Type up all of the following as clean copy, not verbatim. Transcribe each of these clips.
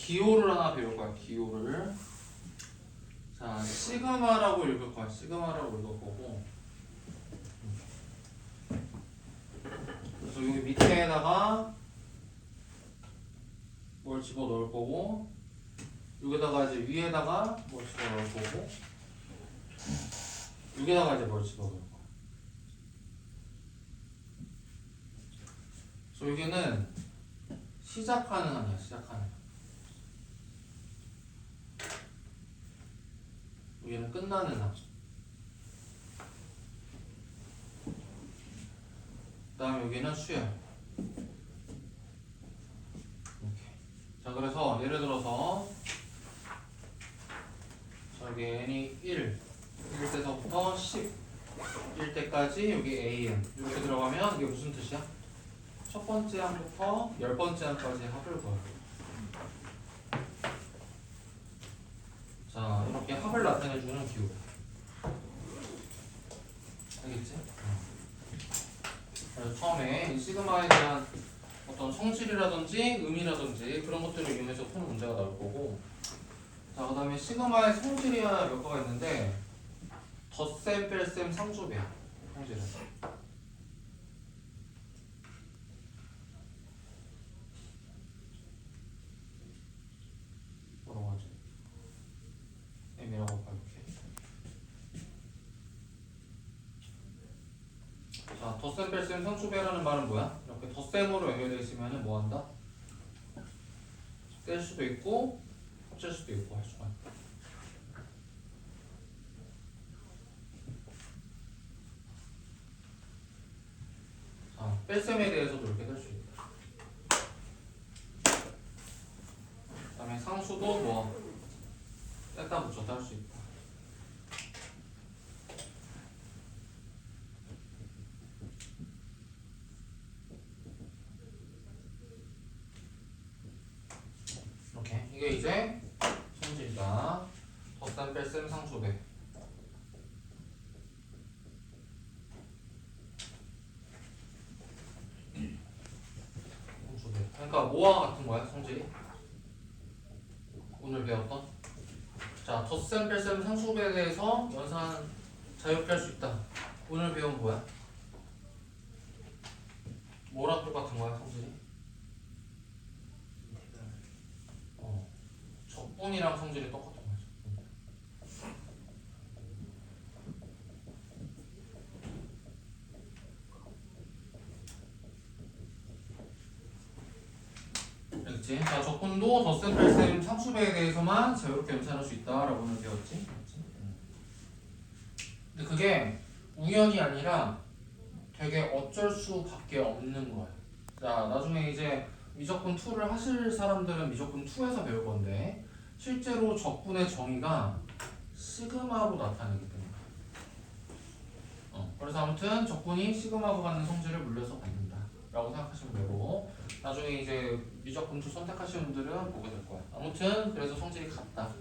기호를 하나 배울 거야. 기호를. 자, 시그마라고 읽을 거야. 시그마라고 읽을 거고. 그래서 여기 밑에다가 뭘 집어 넣을 거고, 여기다가 이제 위에다가 뭘 집어 넣을 거고, 여기다가 이제 뭘 집어 넣을 거야. 그래서 여기는 시작하는 항이야. 시작하는 항. 여기는 끝나는 항. 그 다음 여기는 수열. 이렇게. 자, 그래서 예를 들어서 저기 n이 1일 때서부터 10일 때까지 여기 an 이렇게 들어가면 이게 무슨 뜻이야? 첫 번째 항부터 10번째 항까지 합을 구하는 거야. 자, 이렇게 합을 나타내주는 기호. 알겠지? 그래서 처음에 이 시그마에 대한 어떤 성질이라든지 의미라든지 그런 것들을 이용해서 푸는 문제가 나올 거고, 자, 그 다음에 시그마의 성질이 하나 몇 가가 있는데 덧셈, 뺄셈, 상수배야. 성질은 뭐라고 하지? M이라고 볼게. 자, 덧셈, 뺄셈, 상수배라는 말은 뭐야? 이렇게 덧셈으로 연결되어 있으면 뭐 한다? 뗄 수도 있고 합칠 수도 있고 할 수가 있다. 자, 뺄셈에 대해서도 이렇게 될 수 있다. 그 다음에 상수도 뭐 뺐다 붙였다 할 수 있다. 이렇게 이게 이제 성질이다. 덧셈, 뺄셈, 상수배. 상수배. 그러니까 뭐와 같은 거야 성질이? 오늘 배웠던. 자, 덧셈, 뺄셈, 상수배에 대해서 연산 자유롭게 할 수 있다. 오늘 배운 뭐야? 뭐랑 똑같은 거야 성질이? 적분이랑 성질이 똑같은 거야. 알겠지? 자, 적분도 덧셈, 뺄셈, 상수배에 대해서만 자유롭게 연산할 수 있다라고 오늘 배웠지? 근데 그게 우연이 아니라 되게 어쩔 수밖에 없는 거야. 자, 나중에 이제 미적분 2를 하실 사람들은 미적분 2에서 배울 건데 실제로 적분의 정의가 시그마로 나타내기 때문에. 그래서 아무튼 적분이 시그마하고 같는 성질을 물려서 받는다 라고 생각하시면 되고, 나중에 이제 미적분 2 선택하시는 분들은 보게 될 거야. 아무튼 그래서 성질이 같다.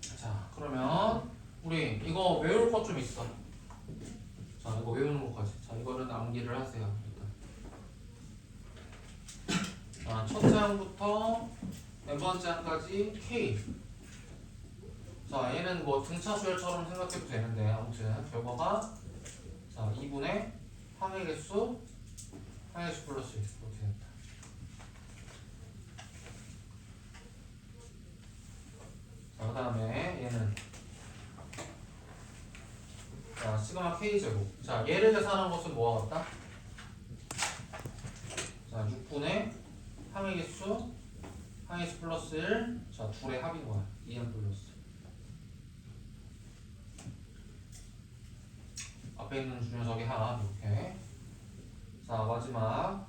자, 그러면 우리 이거 외울 것 좀 있어. 자, 이거 외우는 것까지. 자, 이거는 암기를 하세요. 일단. 자, 첫째 항부터 n번째 항까지 K. 자, 얘는 뭐 등차 수열처럼 생각해도 되는데 아무튼 결과가 자 2분의 항의 개수 플러스 1 이렇게 된다. 자, 그 다음에 얘는 자 시그마 K 제곱. 자, 얘를 계산한 것은 뭐와 같다? 자, 6분의 항의 개수 플러스 1. 자, 둘의 합인 거야. 2n 플러스. 앞에 있는 주 녀석의 합 이렇게. 자, 마지막.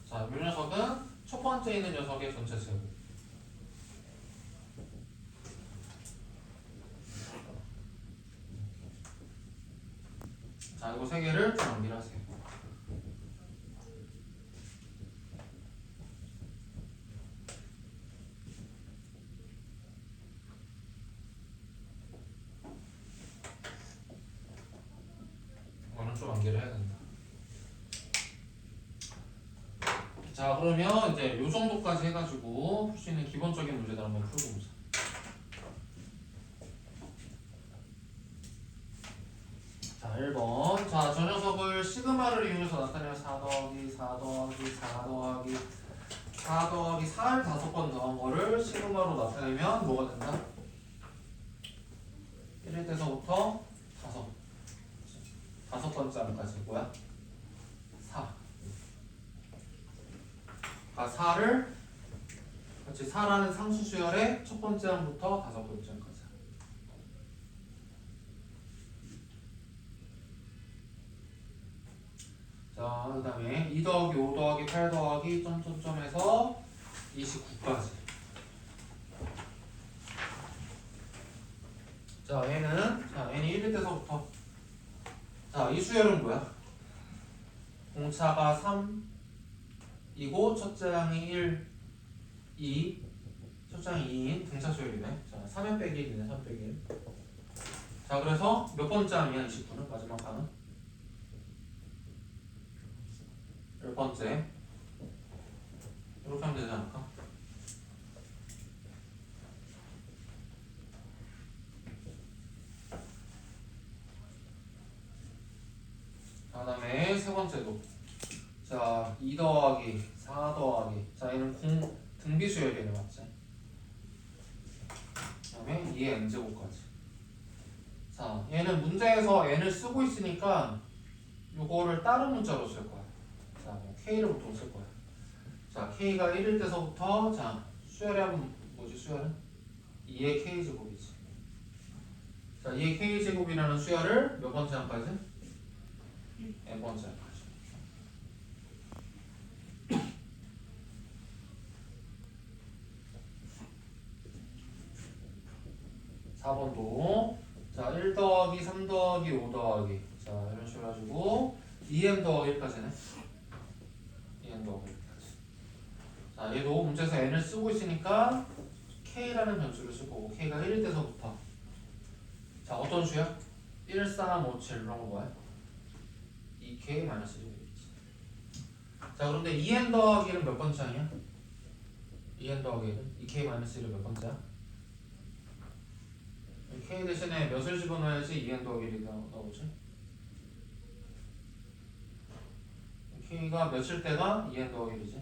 자, 이 녀석은 첫 번째 있는 녀석의 전체 제곱. 자, 이거 세 개를 좀 암기를 하세요. 이거는 좀 암기를 해야 된다. 자, 그러면 이제 요 정도까지 해가지고 풀 수 있는 기본적인 문제들 한번 풀고 보자. 자, 1번. 자, 저 녀석을 시그마를 이용해서 나타내면 4 더하기 4 더하기 4 더하기 4 더하기 4를 5번 더한 거를 시그마로 나타내면 뭐가 된다? 1일 때서부터 5번째 항까지 뭐야? 4. 그러니까 4를 그렇지 4라는 상수 수열의 첫 번째 항부터 5번째 항까지. 자, 그 다음에 2 더하기 5 더하기 8 더하기 점점점에서 29까지. 자, n이 1일 때서부터. 자, 이 수열은 뭐야? 공차가 3이고 첫째 항이 1, 2, 첫째 항이 2인 등차 수열이네. 자, 3n 빼기 1이네, 3 빼기 1. 자, 그래서 몇 번째 항이야, 29는? 마지막 항은? 10번째. 이렇게 하면 되지 않을까? 그 다음에 세 번째도. 자, 2 더하기 4 더하기. 자, 얘는 등비수열이네, 맞지? 그 다음에 2의 n제곱까지. 자, 얘는 문제에서 n을 쓰고 있으니까 요거를 다른 문자로 쓸 거야. 자, 뭐 k를 보통 쓸 거야. 자, k가 1일 때서부터 자, 수열의 합은 뭐지? 수열은? 2의 k제곱이지. 자, 2의 k제곱이라는 수열을 몇 번째 항까지? n번째 항까지. 4번도 자, 1 더하기 3 더하기 5 더하기 자, 이런 식으로 해가지고 2m 더하기 1까지네. 2m 더하기 1까지. 자, 얘도 문제에서 n을 쓰고 있으니까 k라는 변수를 쓸 거고 k가 1일 때서부터 자, 어떤 수야? 1, 3, 5, 7 이런 거 뭐야? 2k 마이너스 1이겠지. 자, 그런데 2n 더하기는 몇 번째 항이야? 2n 더하기는 2k 마이너스 1은 몇 번째야? k 대신에 몇을 집어넣어야지 2n 더하기 1이 나오지? k가 몇일 때가 2n 더하기 1이지?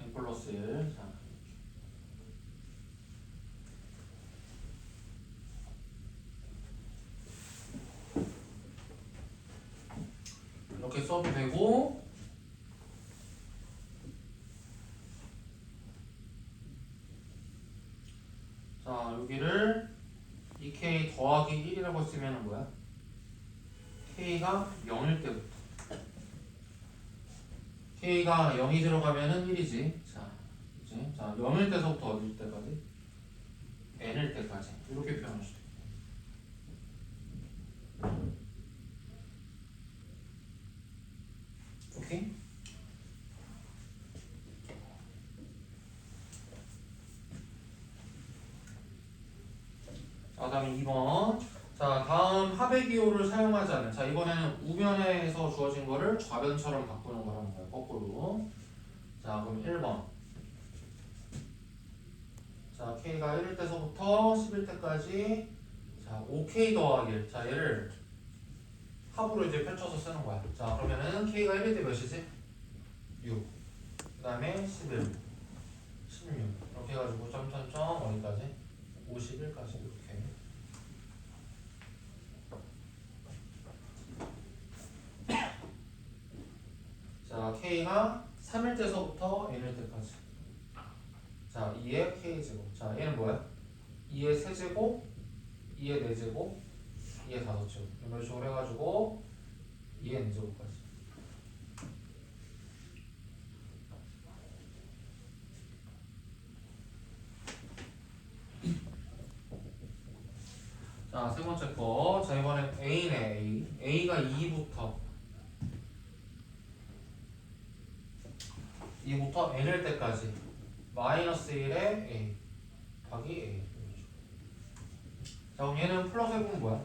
n 플러스 1. 자, 이렇게 써도 되고 자, 여기를 2k 더하기 1이라고 쓰면 뭐야? k가 0일 때부터 k가 0이 들어가면은 1이지. 자, 그치? 자, 0일 때서부터 어딜 때까지? n일 때까지 이렇게 표현할 수 있어. 오케이? 자, 다음에 2번. 자, 다음 합의 기호를 사용하지 않는. 자, 이번에는 우변에서 주어진 거를 좌변처럼 바꾸는 거라는 거야. 거꾸로. 자, 그럼 1번. 자, k가 1일 때서부터 10일 때까지. 자, 5k 더하기 1. 자, 얘를 합으로 이제 펼쳐서 쓰는 거야. 자, 그러면은 k가 1일 때 몇이지? 6. 그 다음에 11, 16. 이렇게 해가지고 점점점 어디까지? 51까지 이렇게. 자, k가 3일 때서부터 n일 때까지. 자, 2의 k제곱. 자, 얘는 뭐야? 2의 세제곱, 2의 4제곱, 2의 5제곱. 이런 식으로 해가지고 2의 n제곱까지. 자, 세 번째 거. 자, 이번엔 a네, a. a가 2부터 n일 때까지. 마이너스 1에 a. 더하기 a. 자, 그럼 얘는 플러스 해보면 뭐야?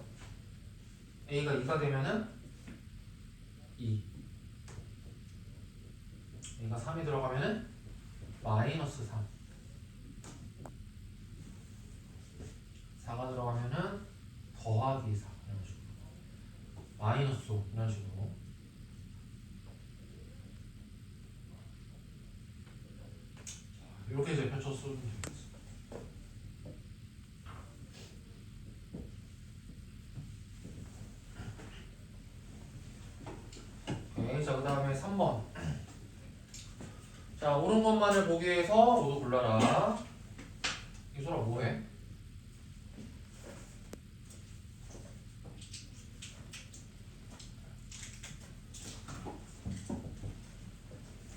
a가 2가 되면은 2. A가 3이 들어가면은 마이너스 3. 4가 들어가면은 더하기 4 이런 식으로. 마이너스 5 이런 식으로. 이렇게 이제 펼쳐 쓰면 되겠지. 오케이. 자, 그 다음에 3번. 자, 옳은 것만을 보기 위해서 모두 골라라. 이소라 뭐해?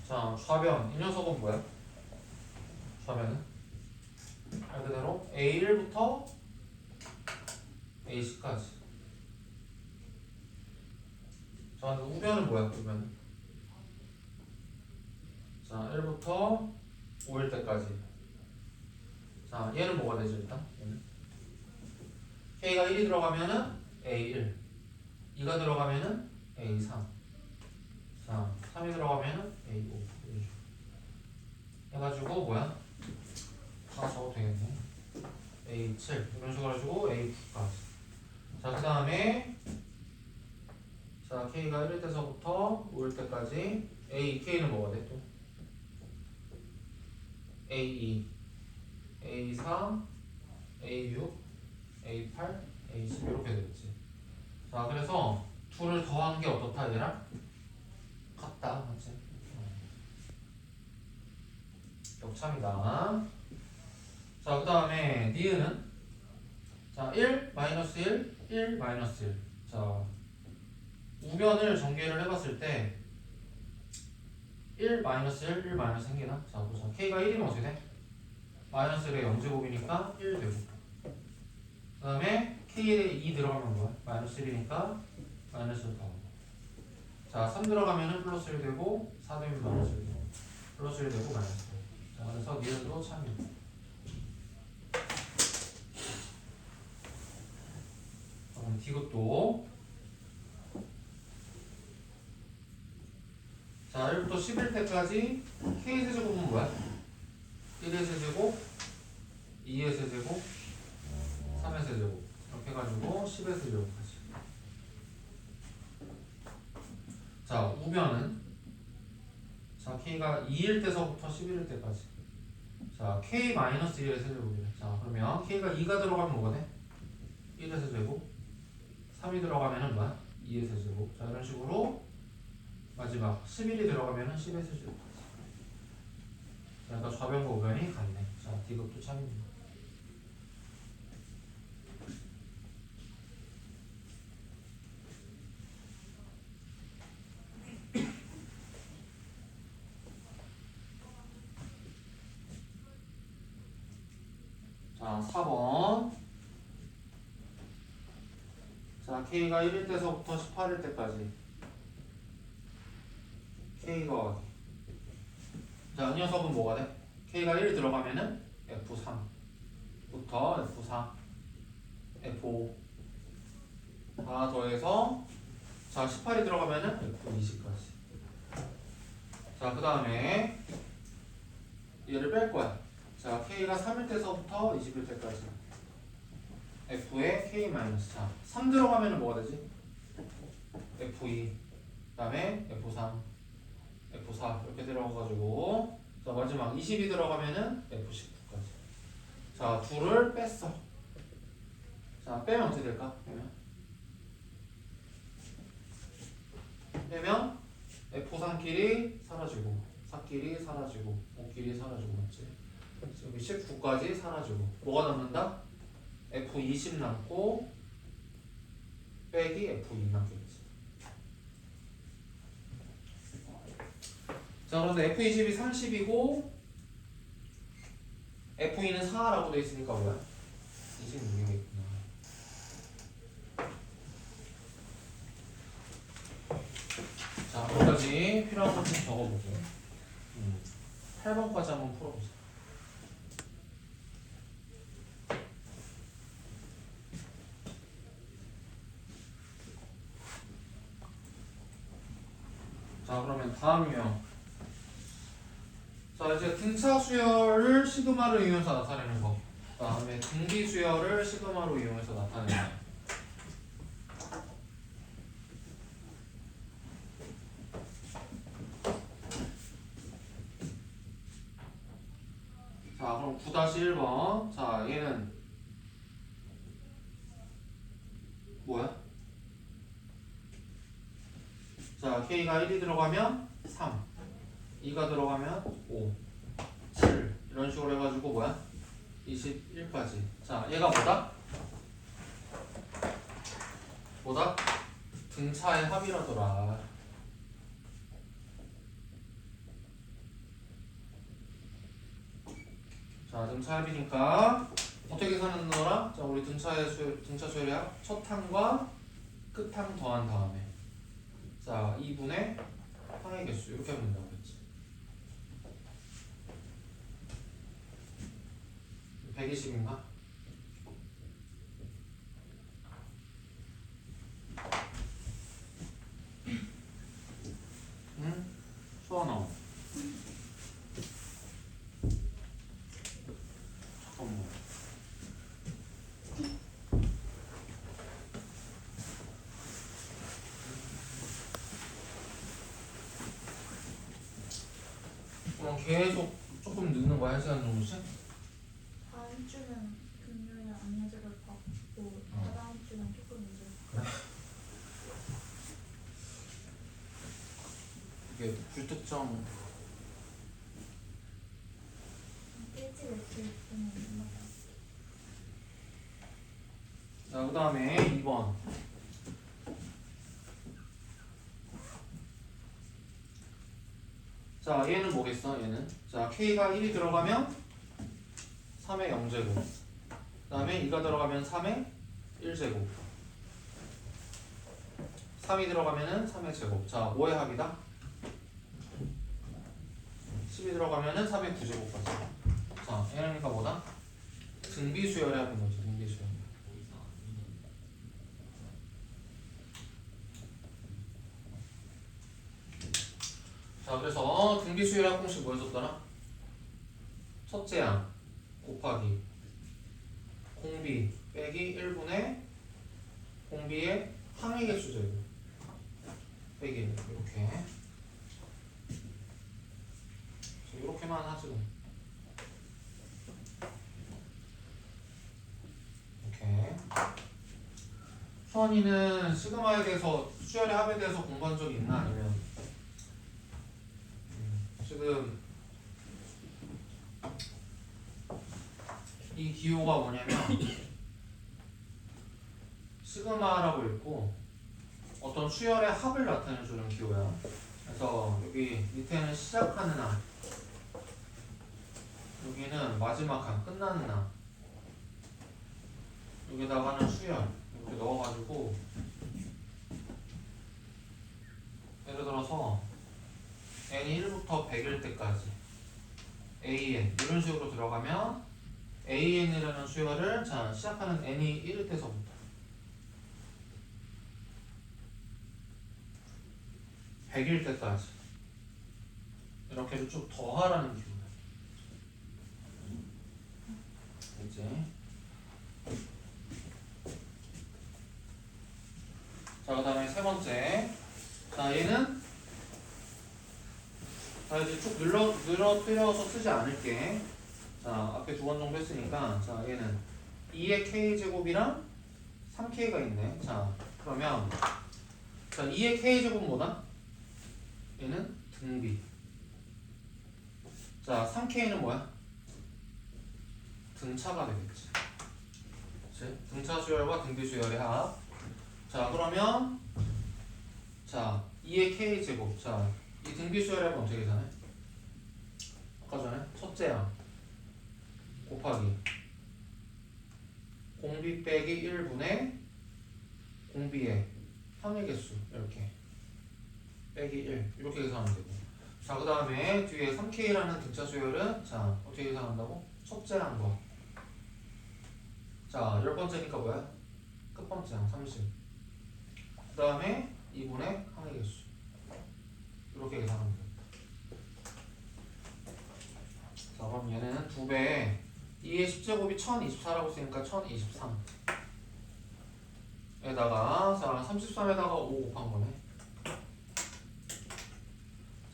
자, 좌변. 이 녀석은 뭐야? 좌변은? 말 그대로 A1부터 A10까지. 자, 우변은 뭐야? 우변은? 자, 1부터 5일 때까지. 자, 얘는 뭐가 되지 일단? 얘는? K가 1이 들어가면은 A1, 2가 들어가면은 A3, 자, 3이 들어가면은 A5 해가지고 뭐야? 다 적어도 되겠네. A7 이런 식으로 해가지고 A9까지. 자, 그 다음에 자, K가 1일 때서부터 5일 때까지 K는 뭐가 돼 또? A2, A4, A6, A8, A10 이렇게 되겠지. 자, 그래서 둘을 더한 게 어떻다 얘랑? 같다, 맞지? 역참이다. 자, 그 다음에 니은은 자, 1, 마이너스 1, 1, 마이너스 1. 자, 우변을 전개를 해봤을 때 1, 마이너스 1, 1, 마이너스 생기나? 자, 보자. K가 1이면 어떻게 돼? 마이너스 1의 0제곱이니까 1 되고, 그 다음에 K에 2 들어가면 뭐야? 마이너스 1이니까 마이너스 1 더하고, 자, 3 들어가면은 플러스 1 되고, 4 되면 마이너스 1 되고, 플러스 1 되고 마이너스 1. 자, 그래서 니은도 참이고. 그럼 D급도 자, 1부터 11 때까지 K의 세제곱은 뭐야? 1의 세제곱, 2의 세제곱, 3의 세제곱 이렇게 해가지고 10의 세제곱까지. 자, 우변은 자, K가 2일 때서부터 11일 때까지. 자, K-1의 세제곱이래. 자, 그러면 K가 2가 들어가면 뭐가 돼? 1의 세제곱, 3이 들어가면은 뭐야? 2의 세제곱. 자, 이런 식으로 마지막 11이 들어가면은 10의 세제곱까지. 자, 그러니까 좌변과 우변이 같네. 자, D급도 참입니다. 자, 4번. 자, K가 1일 때서부터 18일 때까지. K가 자, 이 녀석은 뭐가 돼? K가 1 들어가면은 F3부터 F4, F5 다 더해서 자, 18이 들어가면은 F20까지. 자, 그 다음에 얘를 뺄 거야. 자, K가 3일 때서부터 20일 때까지. F에 K-. 자, 3 들어가면은 뭐가 되지? F2, 그 다음에 F3, F4 이렇게 들어가가지고 자, 마지막 20이 들어가면은 F19까지. 자, 둘을 뺐어. 자, 빼면 어떻게 될까? 빼면 F3끼리 사라지고, 4끼리 사라지고, 5끼리 사라지고, 맞지? 여기 19까지 사라지고, 뭐가 남는다? F20 남고 빼기 F2 남겠지. 자, 그런데 F20이 30이고 F2는 4라고 돼 있으니까 뭐야? 26이겠구나. 자, 여기까지 필요한 것 좀 적어보고 8번까지 한번 풀어보자. 자, 그러면 다음 유형 자, 이제 등차 수열을 시그마를 이용해서 나타내는 거. 그 다음에 등비 수열을 시그마로 이용해서 나타내는 거. 자, 그럼 9-1번. 자, 얘는 뭐야? 자, K가 1이 들어가면 3, 2가 들어가면 5, 7 이런 식으로 해가지고 뭐야? 21까지. 자, 얘가 뭐다? 뭐다? 등차의 합이라더라. 자, 등차 합이니까 어떻게 계산하는 거라? 자, 우리 등차 수열의 합, 첫 항과 끝 항 더한 다음에 자, 2분의 항의 개수 이렇게 하면 된다고 했지. 120인가? 응? 수원아. 잠깐만. 그럼 계속 조금 늦는 거야? 1시간 정도씩? 다음 주는 금요일 안내적을 받고 다다음 주는 조금 늦을 이게 불특정. 일찍 일찍 보면 엄마가 자, 그 다음에 2번. 자, 얘는 뭐겠어? 얘는 자, K가 1이 들어가면 3의 0제곱, 그 다음에 2가 들어가면 3의 1제곱, 3이 들어가면은 3의 제곱. 자, 5의 합이다. 10이 들어가면은 3의 9제곱까지. 자, 얘네니까 뭐다? 등비수열의 합인 거지. 등비수열. 자, 그래서 등비수열의 합 공식 뭐였었더라? 첫째 항 곱하기 공비 빼기 1분의 공비의 항의 개수 제곱 빼기 1 이렇게. 이렇게만 하지 뭐. 이렇게. 수원이는 시그마에 대해서 수열의 합에 대해서 공부한 적이 있나? 아니면 지금 이 기호가 뭐냐면 시그마라고 읽고 어떤 수열의 합을 나타내주는 기호야. 그래서 여기 밑에는 시작하는 항, 여기는 마지막 항, 끝나는 항, 여기다가는 수열 이렇게 넣어가지고 예를 들어서 n이 1부터 100일 때까지 an 이런 식으로 들어가면 an이라는 수열을 자 시작하는 n이 1일 때서부터 100일 때까지 이렇게 쭉 더하라는 기호야. 이제 자, 그 다음에 세 번째. 자, 얘는 자, 이제 쭉 늘어뜨려서 쓰지 않을게. 자, 앞에 두 번 정도 했으니까 자, 얘는 2의 k제곱이랑 3k가 있네. 자, 그러면 자, 2의 k제곱은 뭐다? 얘는 등비. 자, 3k는 뭐야? 등차가 되겠지. 그치? 등차 수열과 등비 수열의 합. 자, 그러면 자, 2의 k제곱. 자, 이 등비 수열의 합은 어떻게 계산해? 아까 전에 첫째 항 곱하기 공비 빼기 1분의 공비의 항의 개수 이렇게 빼기 1 이렇게 계산하면 되고. 자, 그 다음에 뒤에 3k라는 등차 수열은 자 어떻게 계산한다고? 첫째 항과 자 10번째니까 뭐야? 끝번째 항 30. 그 다음에 2분의 항의 개수 이렇게 계산하면 돼. 그럼 얘는 2배 2의 10제곱이 1024라고 쓰니까 1023 에다가 자 33에다가 5 곱한 거네.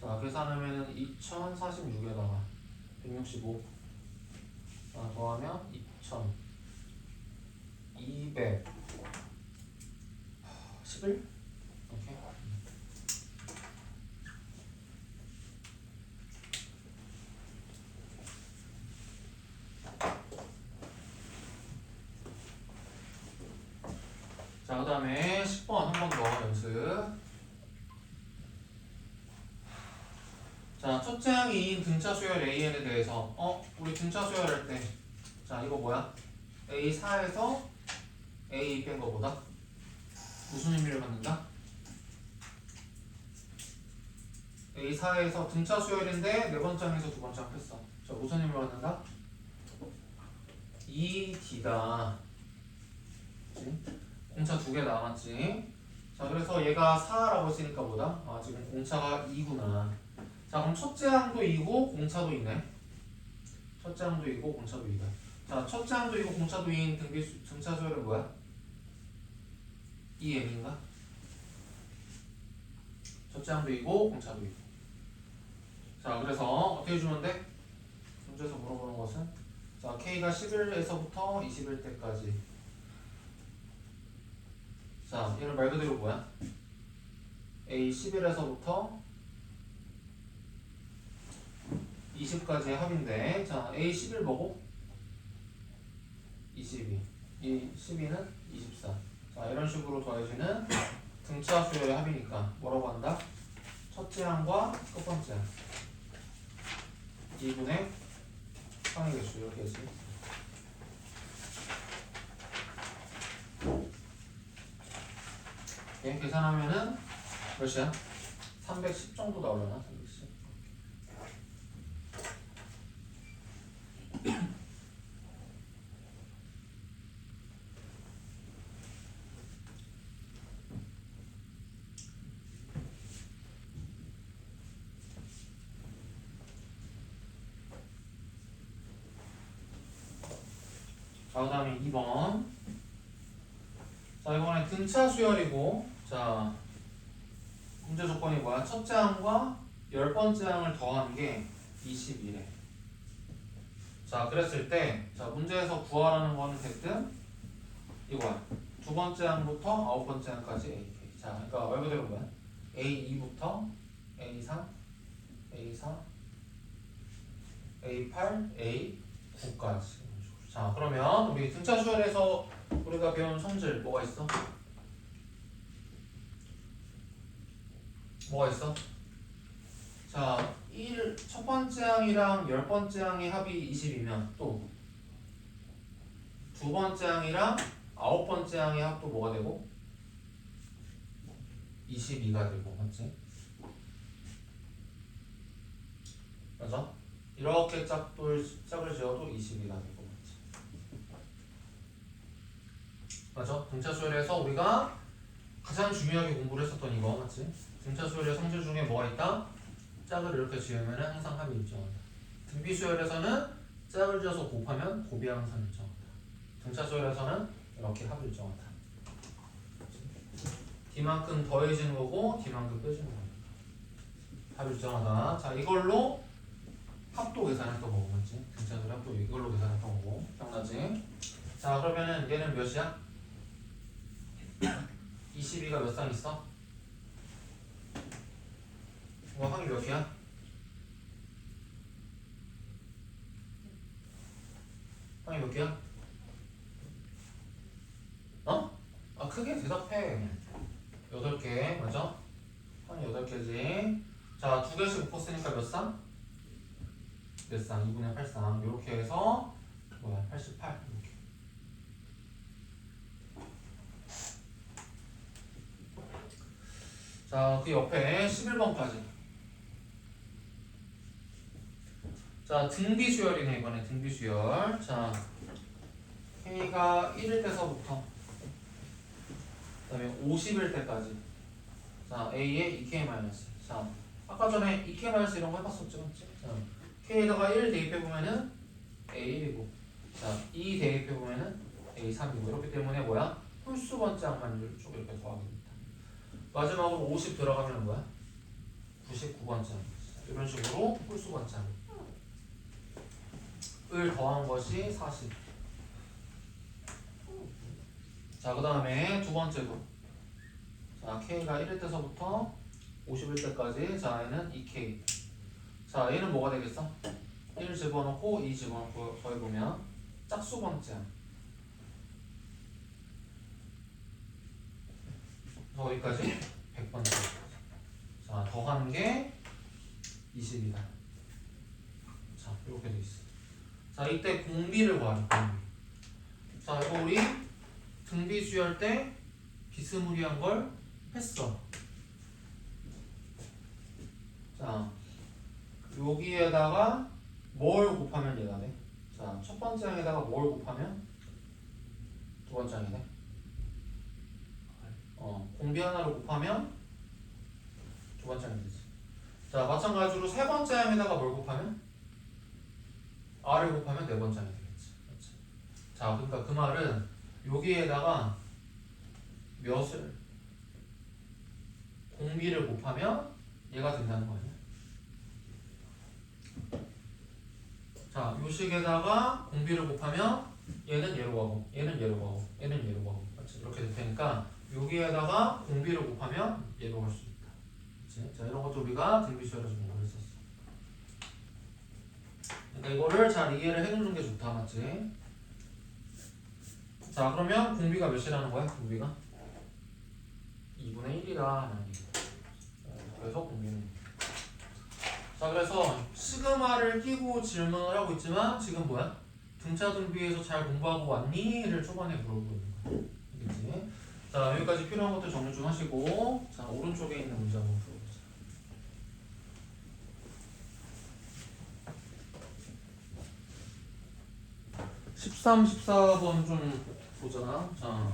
자 계산하면은 2046에다가 165 자 더하면 2000 200 11 오케이. 자, 그 다음에 10번 한 번 더 연습. 자, 첫째 항인 등차 수열 AN에 대해서 우리 등차 수열할 때 자, 이거 뭐야? A4에서 A 뺀 거보다 무슨 의미를 갖는다? A4에서 등차 수열인데 네 번째 항에서 두 번째 항 뺐어. 자, 무슨 의미를 갖는다? 2D다. 그치? 공차 2개 남았지. 자, 그래서 얘가 4라고 했으니까 뭐다? 아, 지금 공차가 2구나. 자, 그럼 첫째 항도 2고 공차도 2네. 첫째 항도 2고 공차도 2다. 자, 첫째 항도 2고 공차도 2인 등차 수열은 뭐야? 2n인가? 첫째 항도 2고 공차도 2고. 자, 그래서 어떻게 주면 돼? 문제에서 물어보는 것은 자, K가 11에서부터 21때까지. 자, 얘는 말 그대로 뭐야? A 11에서부터 20까지의 합인데, 자, A 11 뭐고? 22. 이 12는 24. 자, 이런 식으로 더해지는 등차 수열의 합이니까 뭐라고 한다? 첫째 항과 첫 번째 항. 2분의 상의 개수 이렇게 했지. 얘 계산하면은 몇이야? 310 정도 나오려나? 310. 자, 그 다음에 2번. 자, 이번에 등차 수열이고, 자, 문제 조건이 뭐야? 첫째 항과 10번째 항을 더하는 게 21에. 자, 그랬을 때, 자, 문제에서 구하라는 거는 됐든, 이거야. 두 번째 항부터 아홉 번째 항까지 AK. 자, 그러니까 말 그대로 뭐야? A2부터 A3, A4, A8, A9까지. 자, 그러면 우리 등차 수열에서 우리가 배운 성질 뭐가 있어? 뭐가 있어? 자, 첫 번째 항이랑 10번째 항의 합이 20이면 또 두 번째 항이랑 9번째 항의 합도 뭐가 되고? 22가 되고, 맞지? 맞아? 이렇게 짝을 지어도 22가 되고, 맞지? 맞아? 등차 수열에서 우리가 가장 중요하게 공부를 했었던 이거, 맞지? 등차 수열의 성질 중에 뭐가 있다? 짝을 이렇게 지으면 항상 합이 일정하다. 등비 수열에서는 짝을 지어서 곱하면 곱이 항상 일정하다. 등차 수열에서는 이렇게 합이 일정하다. D만큼 더해지는 거고 D만큼 빼지는 거니까 합이 일정하다. 자, 이걸로 합도 계산했던 거고, 맞지? 등차 수열 합도 이걸로 계산했던 거고, 기억나지? 자, 그러면은 얘는 몇이야? 22가 몇 쌍 있어? 뭐 항이 몇 개야? 항이 몇 개야? 아, 크게 대답해. 8개, 맞아? 항이 8개지. 자, 2개씩 묶었으니까 몇 쌍? 몇 쌍? 2분의 8쌍. 이렇게 해서 뭐야? 88. 이렇게. 자, 그 옆에 11번까지. 자, 등비 수열이네, 이번에 등비 수열. 자, K가 1일 때서부터 그 다음에 50일 때까지. 자, A의 2K 마이너스. 자, 아까 전에 2K 마이너스 이런 거 해봤었죠, 맞지? 자, K에다가 1 대입해보면은 A1이고 자 2 대입해보면은 A3이고 이렇기 때문에 뭐야? 홀수 번짝만 쭉 이렇게 더하게 됩니다. 마지막으로 50 들어가면 뭐야? 99번짝 이런 식으로 홀수 번짝을 더한 것이 40. 자 그 다음에 두 번째도 자 K가 1일 때서부터 50일 때까지 자 얘는 2K 자 얘는 뭐가 되겠어? 1 집어넣고 2 집어넣고 더해보면 짝수 번째 여기까지 100번째 자 더하는 게 20이다 자 이렇게 돼 있어 자 이때 공비를 구하래 공비 자 이거 우리 등비수열 때 비스무리한 걸 했어 자 여기에다가 뭘 곱하면 얘가 돼? 자, 첫 번째 항에다가 뭘 곱하면 두 번째 항이 돼? 공비 하나를 곱하면 두 번째 항이 되지. 자, 마찬가지로 세 번째 항에다가 뭘 곱하면 R을 곱하면 네 번째 항이 되겠지. 그렇지? 자, 그러니까 그 말은 여기에다가 몇을 공비를 곱하면 얘가 된다는 거 아니야? 자, 요식에다가 공비를 곱하면 얘는 얘로 가고 얘는 얘로 가고 얘는 얘로 가고 맞지? 이렇게 될 테니까 여기에다가 공비를 곱하면 얘로 갈 수 있다. 그치? 자, 이런 것도 우리가 등비수열에서 공부를 했었어. 그러니까 이거를 잘 이해를 해놓는 게 좋다. 맞지? 자, 그러면 공비가 몇이라는 거야? 공비가 2분의 1이라는 얘기. 그래서 공비는 자 그래서 시그마를 끼고 질문을 하고 있지만 지금 뭐야? 등차 등비에서 잘 공부하고 왔니?를 초반에 물어보고 있는 거야. 알겠지? 자 여기까지 필요한 것들 정리 좀 하시고 자 오른쪽에 있는 문제 한번 풀어보자. 13, 14번 좀 보자. 자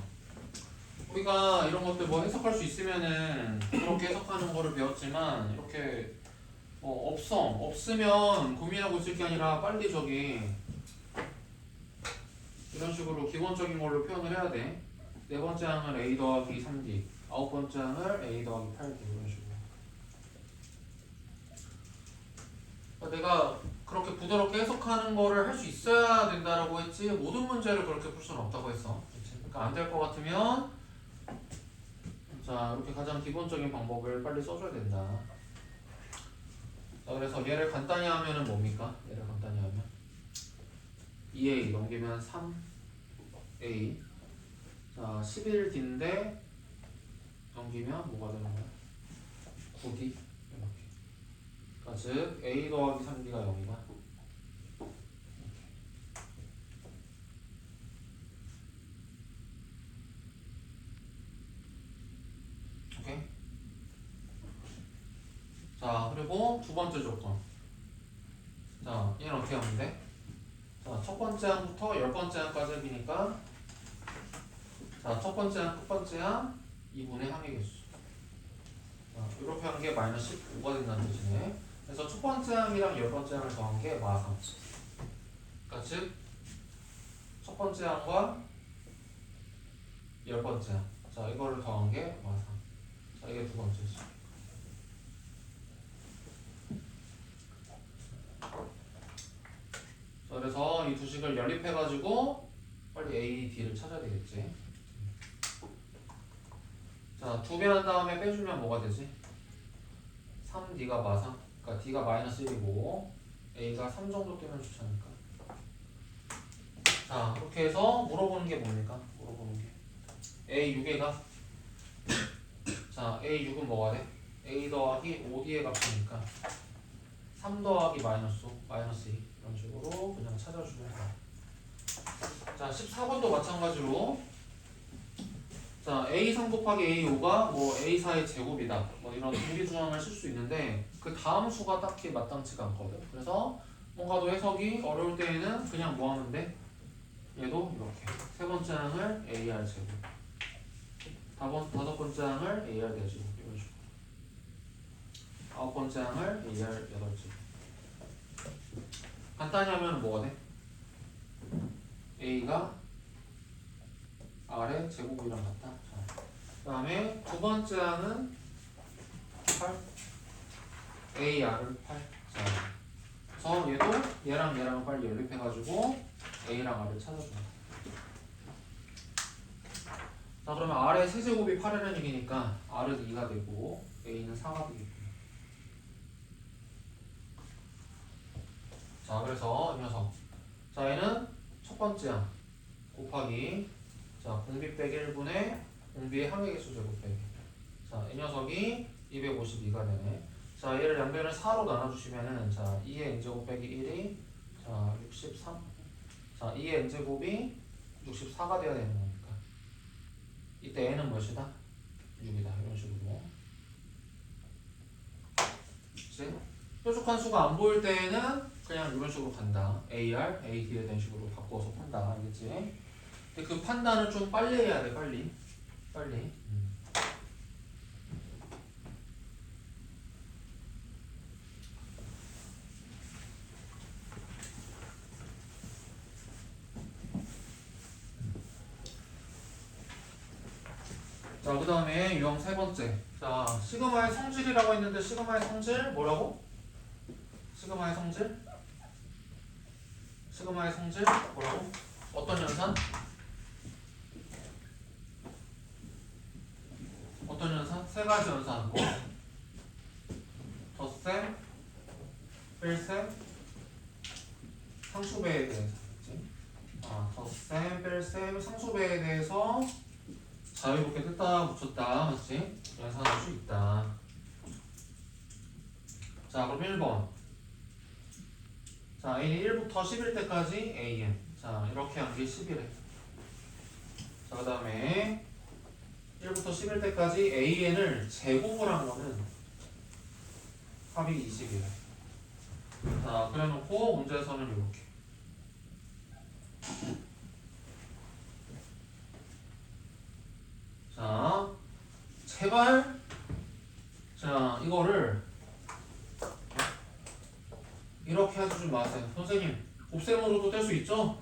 우리가 이런 것들 뭐 해석할 수 있으면은 그렇게 해석하는 거를 배웠지만 이렇게 없으면 고민하고 있을 게 아니라 빨리 저기 이런 식으로 기본적인 걸로 표현을 해야 돼. 네 번째 항을 A 더하기 3D, 아홉 번째 항을 A 더하기 8D 이런 식으로. 그러니까 내가 그렇게 부드럽게 해석하는 거를 할 수 있어야 된다라고 했지 모든 문제를 그렇게 풀 수는 없다고 했어. 그러니까 안 될 것 같으면 자 이렇게 가장 기본적인 방법을 빨리 써줘야 된다. 자 그래서 얘를 간단히 하면은 뭡니까? 얘를 간단히 하면 2a 넘기면 3a 자 11d인데 넘기면 뭐가 되는 거야? 9d 이렇게 그러니까 즉 a 더하기 3d가 0이다 오케이? 자 그리고 두 번째 조건 자 얘는 어떻게 하면 돼? 자 첫 번째 항부터 열 번째 항까지 합이니까 자 첫 번째 항, 끝 번째 항 2분의 항의 개수 자, 이렇게 한 게 마이너스 15가 된다는 뜻이네 그래서 첫 번째 항이랑 열 번째 항을 더한 게 마상 그러니까 즉 첫 번째 항과 열 번째 항 자 이거를 더한 게 마상 자 이게 두 번째지 자, 그래서 이 두 식을 연립해가지고 빨리 A, D를 찾아야 되겠지. 자, 2배 한 다음에 빼주면 뭐가 되지? 3D가 마상. 그러니까 D가 마이너스 1이고 A가 3 정도 뜨면 좋잖니까. 자, 그렇게 해서 물어보는 게 뭡니까? 물어보는 게 A 6에가 자, A 6은 뭐가 돼? A 더하기 5D의 값이니까 3 더하기 마이너스 5, 마이너스 2 이런 식으로 그냥 찾아주면 돼. 자, 14번도 마찬가지로 자, A3 곱하기 A5가 뭐 A4의 제곱이다. 뭐 이런 분비조항을 쓸 수 있는데 그 다음 수가 딱히 마땅치가 않거든. 그래서 뭔가 더 해석이 어려울 때에는 그냥 뭐 하면 돼? 얘도 이렇게 세 번째 항을 AR 제곱 다섯 번째 항을 AR 대제곱 이런 식으로 아홉 번째 항을 AR 8제곱 간단히 하면 뭐가 돼? A가 R의 제곱이랑 같다. 그 다음에 두 번째 항은 8 AR을 8. 자, 그래서 얘도 얘랑 얘랑 빨리 연립해가지고 A랑 R을 찾아준다. 자, 그러면 R의 세제곱이 8이라는 얘기니까 R은 2가 되고 A는 4가 되겠고. 자, 그래서 이 녀석. 자, 얘는 첫 번째 항 곱하기 자, 공비 빼기 1분의 공비의 항의개수 제곱 빼기. 자, 이 녀석이 252가 되네. 자, 얘를 양변을 4로 나눠주시면은 자, 2의 n제곱 빼기 1이 자, 63. 자, 2의 n제곱이 64가 돼야 되는 거니까. 이때 n은 몇이다? 6이다. 이런 식으로. 그치? 뾰족한 수가 안 보일 때에는 그냥 이런 식으로 간다. AR, AD에 대한 식으로 바꿔서 판다. 알겠지? 근데 그 판단을 좀 빨리 해야 돼. 빨리. 자, 그 다음에 유형 세 번째. 자, 시그마의 성질이라고 했는데 시그마의 성질 뭐라고? 시그마의 성질 뭐라고? 어떤 연산? 세 가지 연산. 뭐? 덧셈, 뺄셈, 상수배에 대해서. 그치? 덧셈, 뺄셈, 상수배에 대해서 자유롭게 뜯다 붙였다. 맞지? 연산할 수 있다. 자, 그럼 1번. 자, A는 1부터 11 때까지 AN. 자, 이렇게 한 게 11에. 자, 그 다음에 1부터 11 때까지 AN을 제곱을 한 거는 합이 20이래. 자, 그래 놓고 문제에서는 이렇게. 자, 제발. 자, 이거를 이렇게 해주지 마세요. 선생님, 곱셈으로도 뗄 수 있죠?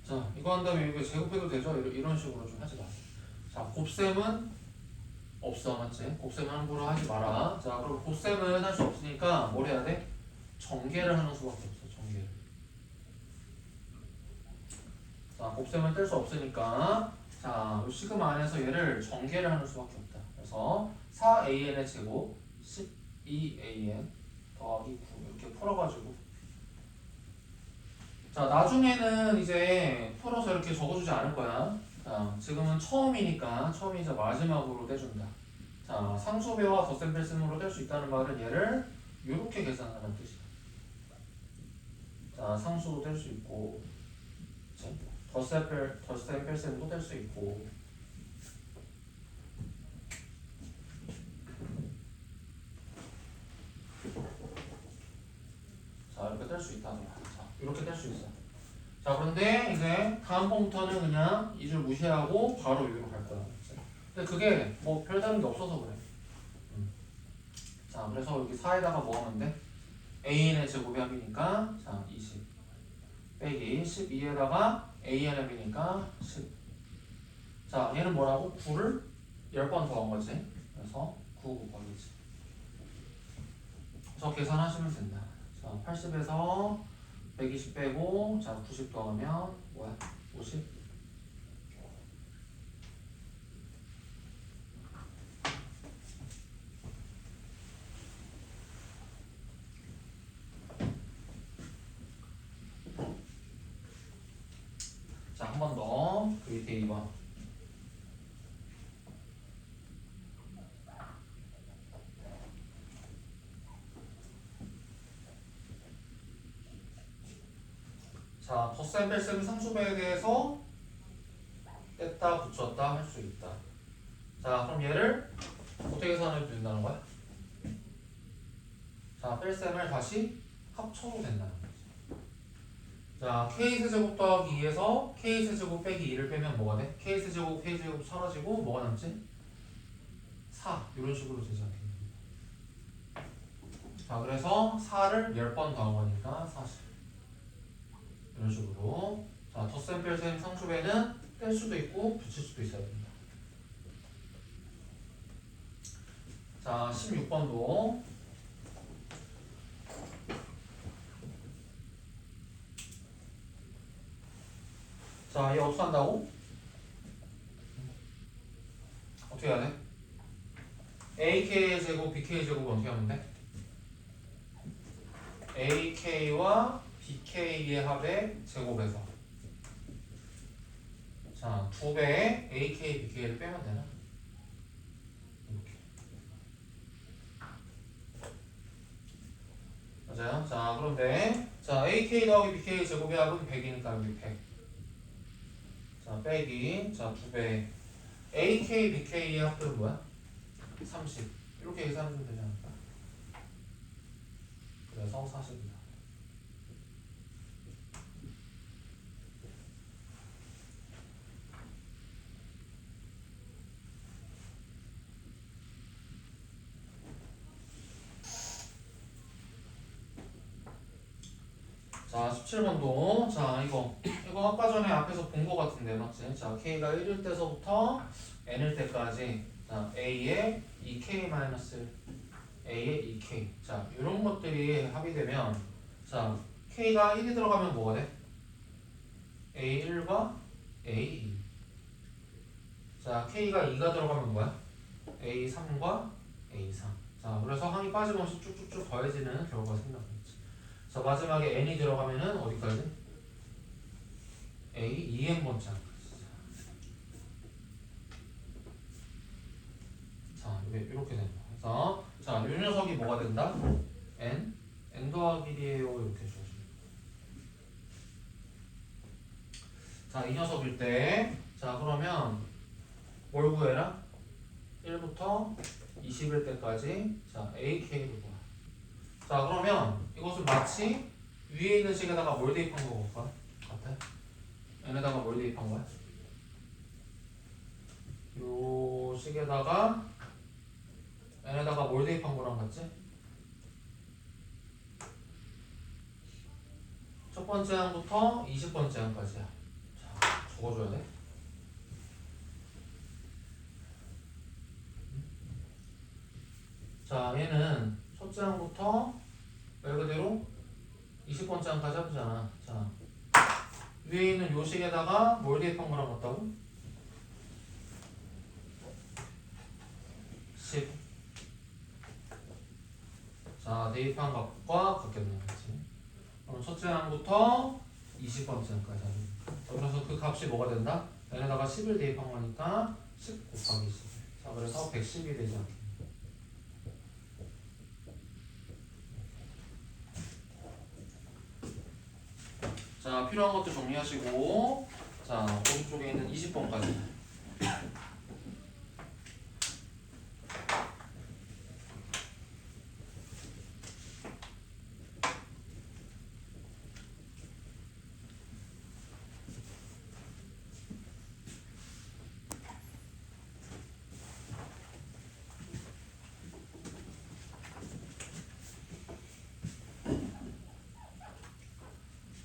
자, 이거 한 다음에 이거 제곱해도 되죠? 이런 식으로 좀 하지 마세요. 자, 곱셈은 없어, 맞지? 곱셈 함부로 하지 마라. 자, 그럼 곱셈은 할 수 없으니까 뭘 해야 돼? 전개를 하는 수밖에 없어, 전개를. 자, 곱셈은 뗄 수 없으니까 자, 이 시그마 안에서 얘를 전개를 하는 수밖에 없다. 그래서 4AN의 제곱 12AN 더하기 9 이렇게 풀어가지고 자, 나중에는 이제 풀어서 이렇게 적어주지 않을 거야. 자, 지금은 처음이자 마지막으로 떼준다. 자, 상수배와 덧셈 뺄셈으로 뗄 수 있다는 말은 얘를 이렇게 계산하는 뜻이야. 자, 상수도 뗄 수 있고, 그치? 덧셈 뺄셈도 뗄 수 있고. 자, 이렇게 뗄 수 있다. 자, 이렇게 뗄 수 있어. 자, 그런데 이제 다음 봄부터는 그냥 이 줄 무시하고 바로 위로 갈 거야. 근데 그게 뭐 별다른 게 없어서 그래. 자, 그래서 여기 4에다가 뭐 하면 돼? AN의 제곱이 합이니까 자, 20 빼기 12에다가 AN 합이니까 10. 자, 얘는 뭐라고? 9를 10번 더한 거지. 그래서 9 곱하기지. 그래서 계산하시면 된다. 자, 80에서 120 빼고 자, 90 더하면 뭐야? 50. 자, 한 번 더. 그 밑에 2번. 자, 덧셈, 뺄셈, 상수배에 대해서 뗐다, 붙였다 할 수 있다. 자, 그럼 얘를 어떻게 계산해도 된다는 거야? 자, 뺄셈을 다시 합쳐도 된다는 거지. 자, K세제곱 더하기 2에서 K세제곱 빼기 2를 빼면 뭐가 돼? K세제곱, K제곱 사라지고 뭐가 남지? 4. 이런 식으로 되지 않겠냐. 자, 그래서 4를 10번 더한 거니까 40. 이런 식으로. 자, 덧셈 뺄셈 상수배는 뗄 수도 있고 붙일 수도 있어야 됩니다. 자, 16번도. 자, 얘 어떻게 한다고? 어떻게 해야 돼? AK의 제곱, BK의 제곱 어떻게 하면 돼? AK와 BK의 합의 제곱에서 자, 2배의 AK, BK를 빼면 되나? 이렇게. 맞아요? 자, 그런데 자, AK 더하기 BK 제곱의 합은 100이니까 여기 100. 자, 빼기. 자, 2배. AK, BK의 합들은 뭐야? 30. 이렇게 계산하면 되지 않을까? 그래서 40이다. 자, 17번도. 자, 이거 아까 전에 앞에서 본 거 같은데, 맞지? 자, K가 1일 때서부터 N일 때까지. 자, A에 2K-1, A에 2K. 자, 이런 것들이 합의되면, 자, K가 1이 들어가면 뭐가 돼? A1과 A2. 자, K가 2가 들어가면 뭐야? A3과 A3. 자, 그래서 항이 빠짐없이 쭉쭉쭉 더해지는 결과가 생각합니다. 자, 마지막에 n이 들어가면은 어디까지? a 2n번째 항까지. 자, 이렇게 된다. 그래서 자, 이 녀석이 뭐가 된다? n 더하기 1이에요. 이렇게 주어집니다. 자, 이 녀석일 때, 자, 그러면 뭘 구해라? 1부터 20일 때까지. 자, ak를 구하. 자, 그러면 이것을 마치 위에 있는 식에다가 뭘 대입한 거 볼까? 같아? n에다가 뭘 대입한 거야? 요 식에다가 n에다가 뭘 대입한 거랑 같지? 첫 번째 항부터 20번째 항까지야. 자, 적어줘야 돼. 자, 얘는 첫째 항부터 말 그대로 20번째 항까지 해보잖아. 자, 위에 있는 요 식에다가 뭘 대입한 거랑 같다고? 10. 자, 대입한 값과 같게 되는 거지. 그럼 첫째 항부터 20번째 항까지 하는. 자, 그래서 그 값이 뭐가 된다? n에다가 10을 대입한 거니까 10 곱하기 10. 자, 그래서 110이 되지 않겠냐. 자, 필요한 것도 정리하시고, 자, 오른쪽에 있는 20번까지.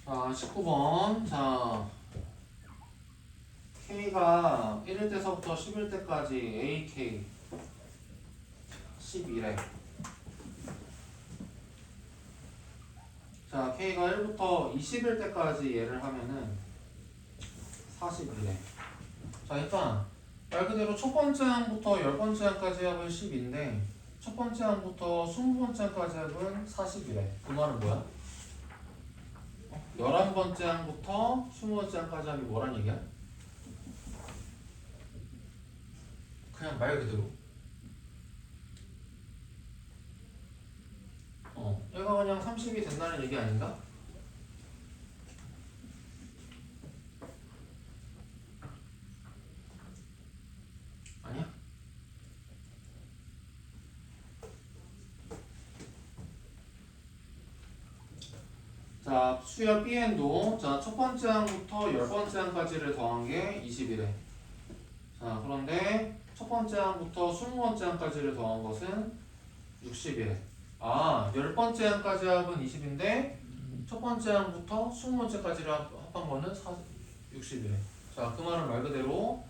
자, 19번. 자, K가 1일 때서부터 10일 때까지 AK 12래. 자, K가 1부터 20일 때까지 얘를 하면은 42래. 자, 일단 말 그대로 첫 번째 항부터 10번째 항까지 합은 10인데 첫 번째 항부터 20번째 항까지 합은 40이래. 그 말은 뭐야? 11번째 항부터 20번째 항까지 합이 뭐란 얘기야? 그냥 말 그대로 얘가 그냥 30이 된다는 얘기 아닌가? 아니야? 자, 수열 Bn도 자, 첫 번째 항부터 10번째 항까지를 더한 게 20이래. 자, 그런데 첫 번째 항부터 20번째 항까지를 더한 것은 60이래. 아, 10번째 항까지 합은 20인데 첫 번째 항부터 20번째까지를 합한 거는 60이래. 자, 그 말은 말 그대로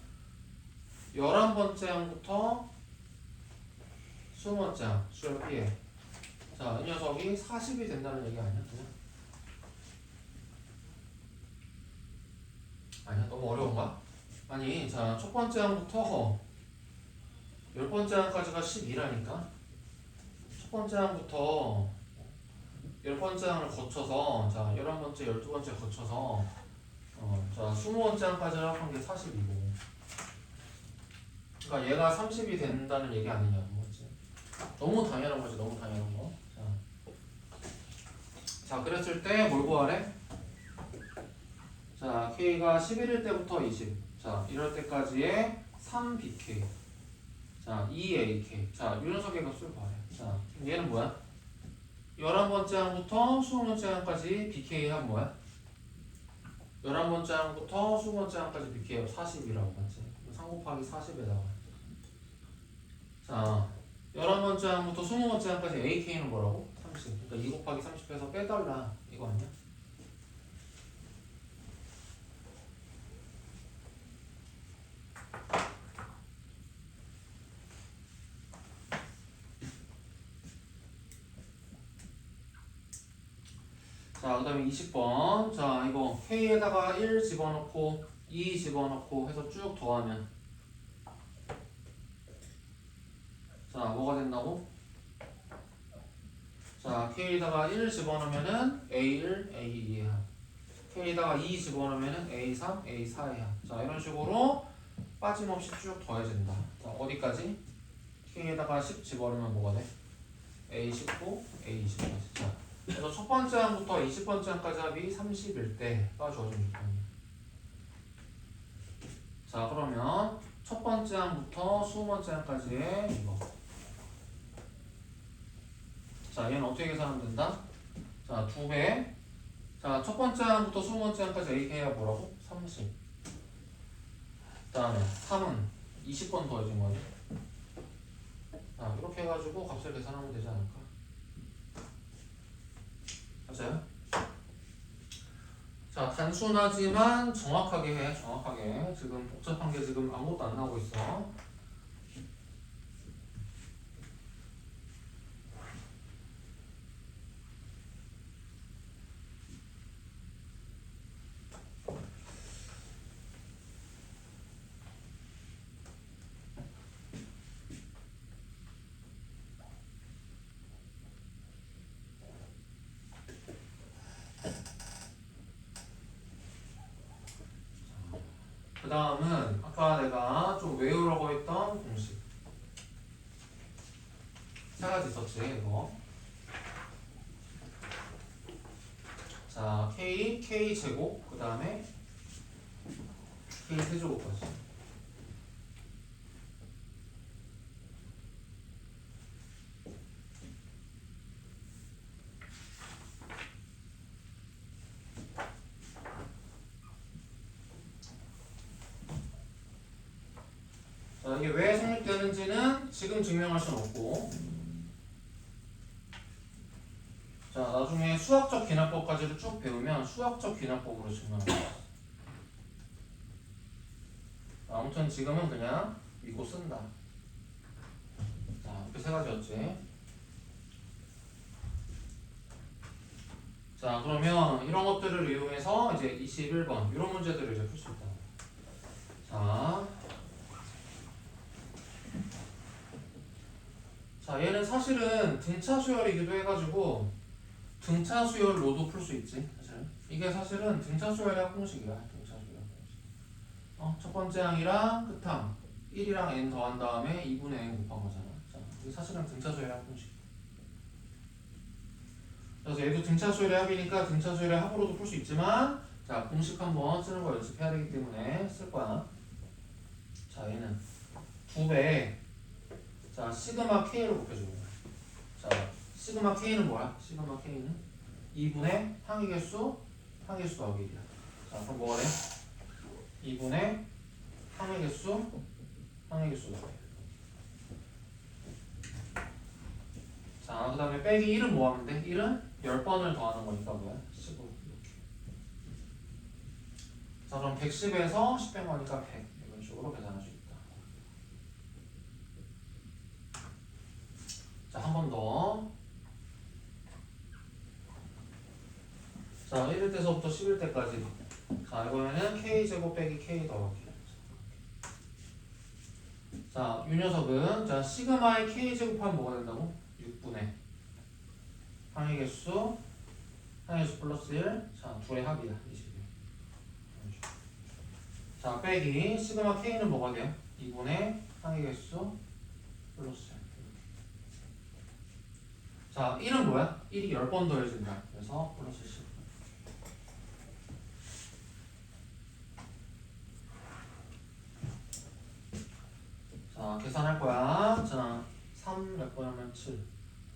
11번째 항부터 20번째 항 수열 피해. 자, 이 녀석이 40이 된다는 얘기 아니야? 그냥? 아니야? 너무 어려운가? 아니, 자, 첫 번째 항부터 10번째 항까지가 12라니까? 첫 번째 항부터 10번째 항을 거쳐서, 자, 11번째, 12번째 거쳐서, 자, 20번째 항까지 합한 게 40이고. 그러니까 얘가 30이 된다는 얘기 아니냐고, 맞지? 너무 당연한 거지, 너무 당연한 거. 자, 그랬을 때 뭘 구하래? 자, K가 11일 때부터 20. 자, 이럴 때까지의 3BK. 자, 2AK. 자, 이 녀석의 값을 구하래. 자, 얘는 뭐야? 11번째 항부터 20번째 항까지 BK 합 뭐야? 11번째 항부터 20번째 항까지 BK 합 40이라고 맞지? 3 곱하기 40에다가. 자, 11번째 항부터 20번째 항까지 AK는 뭐라고? 30. 그러니까 2 곱하기 30에서 빼달라. 이거 아니야? 자, 그 다음에 20번. 자, 이거 K에다가 1 집어넣고 2 집어넣고 해서 쭉 더하면 자, 뭐가 된다고? 자, K에다가 1 집어넣으면은 A1, A2의 합. K에다가 2 집어넣으면은 A3, A4의 합. 자, 이런 식으로 빠짐없이 쭉 더해진다. 자, 어디까지? K에다가 10 집어넣으면 뭐가 돼? A19, A20까지. 자, 그래서 첫 번째 항부터 20번째 항까지 합이 30일 때가 주어진 조건이야. 자, 그러면 첫 번째 항부터 20번째 항까지의 이거. 자, 얘는 어떻게 계산하면 된다? 자, 2배. 자, 첫 번째 항부터 20번째 항까지 AK가 뭐라고? 30. 그 다음에 3은 20번 더해진 거지. 자, 이렇게 해가지고 값을 계산하면 되지 않을까? 맞아요? 자, 단순하지만 정확하게 해, 정확하게. 지금 복잡한 게 지금 아무것도 안 나오고 있어. 그 다음은 아까 내가 좀 외우라고 했던 공식. 세 가지 있었지, 이거. 자, K, K제곱, 그 다음에 K세제곱까지. 자, 이게 왜 성립되는지는 지금 증명할 수는 없고, 자, 나중에 수학적 기납법까지를 쭉 배우면 수학적 기납법으로 증명할 수 있어. 아무튼 지금은 그냥 믿고 쓴다. 자, 이렇게 세 가지였지. 자, 그러면 이런 것들을 이용해서 이제 21번 이런 문제들을 이제 풀 수 있다. 자, 얘는 사실은 등차 수열이기도 해가지고 등차 수열로도 풀 수 있지. 사실 이게 사실은 등차 수열의 합공식이야. 등차 수열 합공식. 첫 번째 항이랑 끝항 1이랑 n 더한 다음에 2분의 n 곱한 거잖아. 자, 이게 사실은 등차 수열의 합공식. 그래서 얘도 등차 수열의 합이니까 등차 수열의 합으로도 풀 수 있지만, 자, 공식 한번 쓰는 거 연습해야 되기 때문에 쓸 거야. 자, 얘는 2배. 자, 시그마 K를 곱해주는 거야. 자, 시그마 K는 뭐야? 시그마 K는 2분의 항의 개수, 항의 수 더하기 1이야. 자, 그럼 뭐가 돼? 2분의 항의 개수, 항의 개수 더하기 1. 자, 그 다음에 빼기 1은 뭐 하면 돼? 1은 10번을 더하는 거니까 뭐야? 15 이렇게. 자, 그럼 110에서 10 빼면 거니까 100 이런 식으로 계산할 수 있다. 자, 한 번 더. 자, 1일 때서부터 10일 때까지. 자, 이번에는 K제곱 빼기 K 더하기. 자, 이 녀석은 자 시그마의 K제곱하면 뭐가 된다고? 6분의 항의 개수 플러스 1. 자, 둘의 합이야. 21. 자, 빼기 시그마 K는 뭐가 돼요? 2분의 항의 개수 플러스 1. 자, 1은 뭐야? 1이 10번 더해진다. 그래서 플러스 10. 자, 계산할 거야. 자, 3 몇 번 하면 7.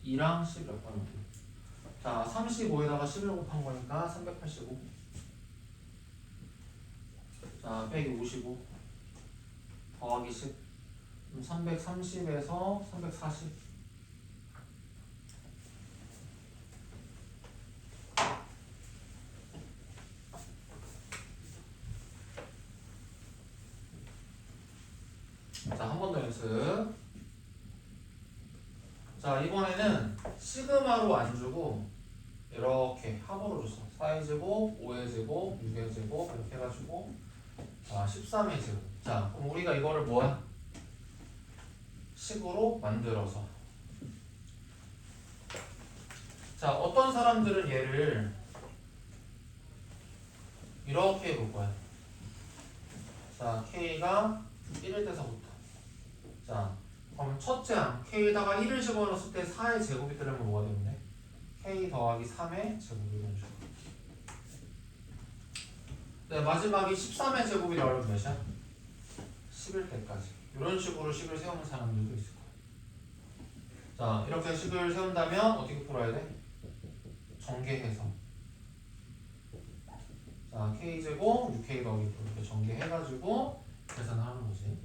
2랑 10 몇 번 하면 9. 자, 35에다가 11 곱한 거니까 385. 자, 빼기 55 더하기 10. 330에서 340. 자, 한 번 더 연습. 자, 이번에는 시그마로 안 주고 이렇게 합으로 줬어. 4의 제곱, 5의 제곱, 6의 제곱 이렇게 해가지고 13의 제곱. 자, 그럼 우리가 이거를 뭐야? 식으로 만들어서. 자, 어떤 사람들은 얘를 이렇게 해볼 거야. 자, K가 1일 때서부터. 자, 그럼 첫째 항 K에다가 1을 집어넣었을 때 4의 제곱이 되려면 뭐가 되는데? K 더하기 3의 제곱이 되는 줄. 네, 마지막이 13의 제곱이 나오면 몇이야? 10일 때까지. 이런 식으로 식을 세우는 사람들도 있을 거야. 자, 이렇게 식을 세운다면 어떻게 풀어야 돼? 전개해서. 자, K제곱 6K 더하기 이렇게 전개해가지고 계산하는 거지.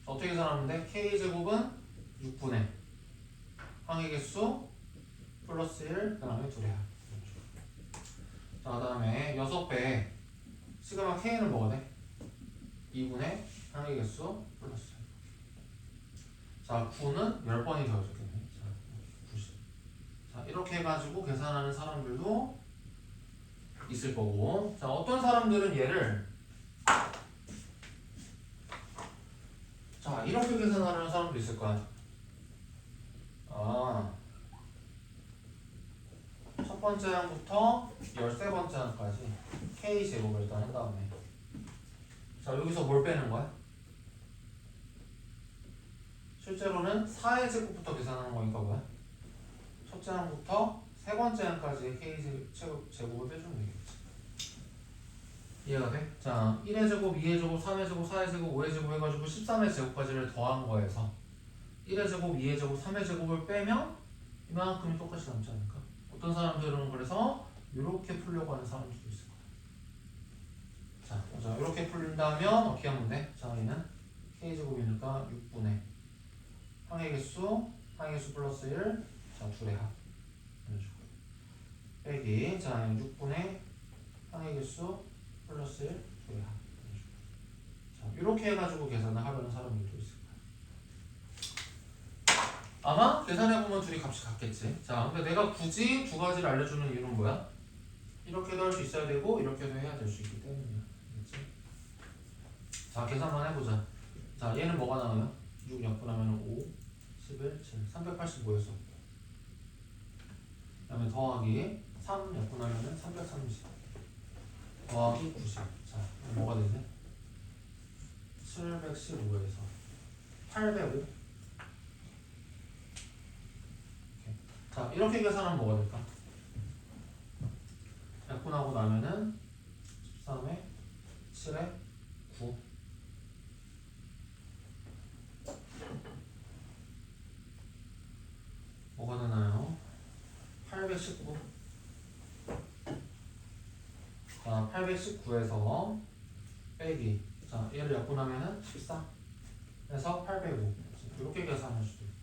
어떻게 계산하면 돼? K제곱은 6분의 항의 개수 플러스 1, 그 다음에 2의 합. 자, 그 다음에 6배 시그마 K는 뭐가 돼? 2분의 항의 개수 플러스 1. 자, 9는 10번이 되어졌겠네. 자, 90. 자, 이렇게 해가지고 계산하는 사람들도 있을 거고. 자, 어떤 사람들은 얘를 자, 이렇게 계산하는 사람도 있을 거야. 첫 번째 항부터 13번째 항까지 K제곱을 일단 한 다음에. 자, 여기서 뭘 빼는 거야? 실제로는 4의 제곱부터 계산하는 거니까 뭐야? 첫째 항부터 세 번째 항까지 K제곱을 빼주면 되겠지. 이해가 돼? 자, 1의 제곱, 2의 제곱, 3의 제곱, 4의 제곱, 5의 제곱 해가지고 13의 제곱까지를 더한 거에서 1의 제곱, 2의 제곱, 3의 제곱을 빼면 이만큼이 똑같이 남지 않을까? 어떤 사람들은 그래서 이렇게 풀려고 하는 사람들도 있을 거야. 자, 이렇게 풀린다면 어떻게 하면 돼? 자, 얘는 K제곱이니까 6분의 항의 개수 플러스 1, 자, 둘의 합. 이런 식으로. 빼기, 자, 6분의 항의 개수 플러스 1, 둘의 합. 이런 식으로. 자, 이렇게 해가지고 계산을 하려는 사람들도 있을 거야. 아마 계산해보면 둘이 값이 같겠지. 자, 근데 내가 굳이 두 가지를 알려주는 이유는 뭐야? 이렇게도 할 수 있어야 되고 이렇게도 해야 될 수 있기 때문이야. 알겠지? 자, 계산만 해보자. 자, 얘는 뭐가 나와요? 6 약분하면 5, 11, 7, 385였어. 그 다음에 더하기 3 약분하면 330 더하기 90. 자, 뭐가 되지? 715에서 805. 자, 이렇게 계산하면 뭐가 될까? 약분하고 나면은 13에 7에 9. 뭐가 되나요? 819. 자, 819에서 빼기. 자, 얘를 약분하면은 14. 그래서 805. 이렇게 계산할 수도 있고.